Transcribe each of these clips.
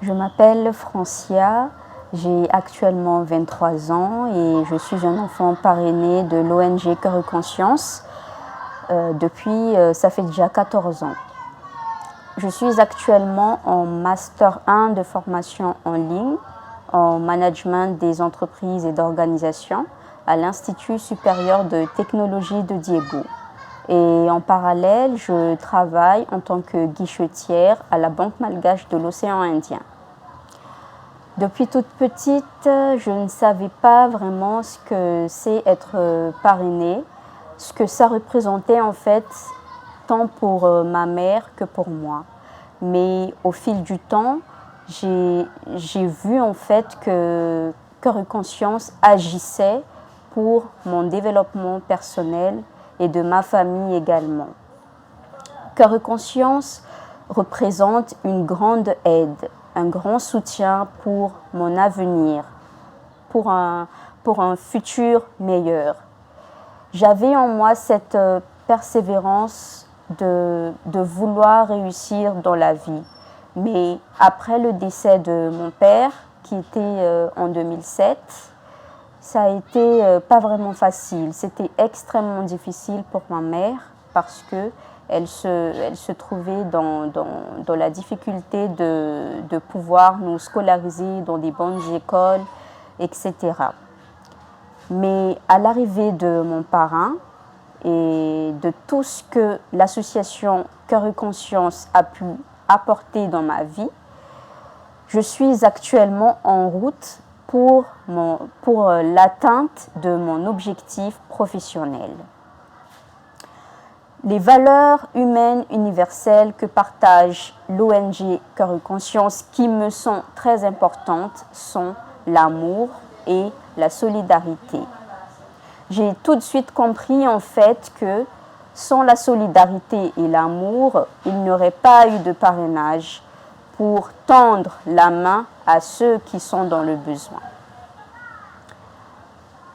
Je m'appelle Francia, j'ai actuellement 23 ans et je suis un enfant parrainé de l'ONG Cœur et Conscience ça fait déjà 14 ans. Je suis actuellement en Master 1 de formation en ligne en management des entreprises et d'organisations à l'Institut supérieur de technologie de Diego. Et en parallèle, je travaille en tant que guichetière à la Banque malgache de l'océan Indien. Depuis toute petite, je ne savais pas vraiment ce que c'est être parrainée, ce que ça représentait en fait, tant pour ma mère que pour moi. Mais au fil du temps, j'ai vu en fait que Cœur et Conscience agissait pour mon développement personnel et de ma famille également. Cœur et Conscience représente une grande aide, un grand soutien pour mon avenir, pour un futur meilleur. J'avais en moi cette persévérance de vouloir réussir dans la vie. Mais après le décès de mon père, qui était en 2007, ça a été pas vraiment facile. C'était extrêmement difficile pour ma mère parce que elle se trouvait dans la difficulté de pouvoir nous scolariser dans des bonnes écoles, etc. Mais à l'arrivée de mon parrain et de tout ce que l'association Cœur et Conscience a pu apporter dans ma vie, je suis actuellement en route pour l'atteinte de mon objectif professionnel. Les valeurs humaines universelles que partage l'ONG Cœur et Conscience qui me sont très importantes sont l'amour et la solidarité. J'ai tout de suite compris en fait que sans la solidarité et l'amour, il n'y aurait pas eu de parrainage pour tendre la main à ceux qui sont dans le besoin.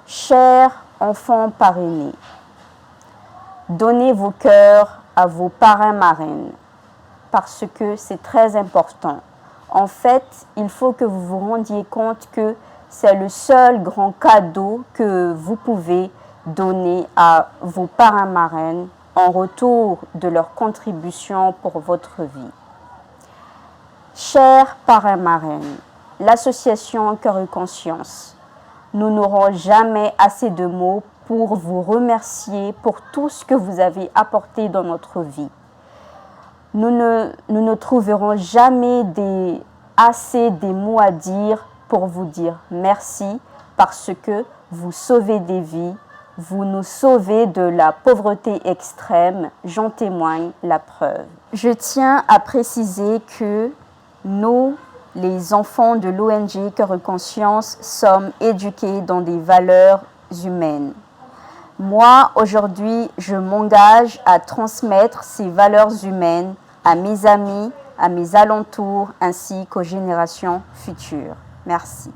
Chers enfants parrainés, donnez vos cœurs à vos parrains-marraines parce que c'est très important. En fait, il faut que vous vous rendiez compte que c'est le seul grand cadeau que vous pouvez donner à vos parrains-marraines en retour de leur contribution pour votre vie. Chers parrains-marraines, l'association Cœur et Conscience, nous n'aurons jamais assez de mots pour vous remercier pour tout ce que vous avez apporté dans notre vie. Nous ne trouverons jamais assez des mots à dire pour vous dire merci parce que vous sauvez des vies, vous nous sauvez de la pauvreté extrême, j'en témoigne la preuve. Je tiens à préciser que nous, les enfants de l'ONG Cœur et Conscience, sommes éduqués dans des valeurs humaines. Moi, aujourd'hui, je m'engage à transmettre ces valeurs humaines à mes amis, à mes alentours, ainsi qu'aux générations futures. Merci.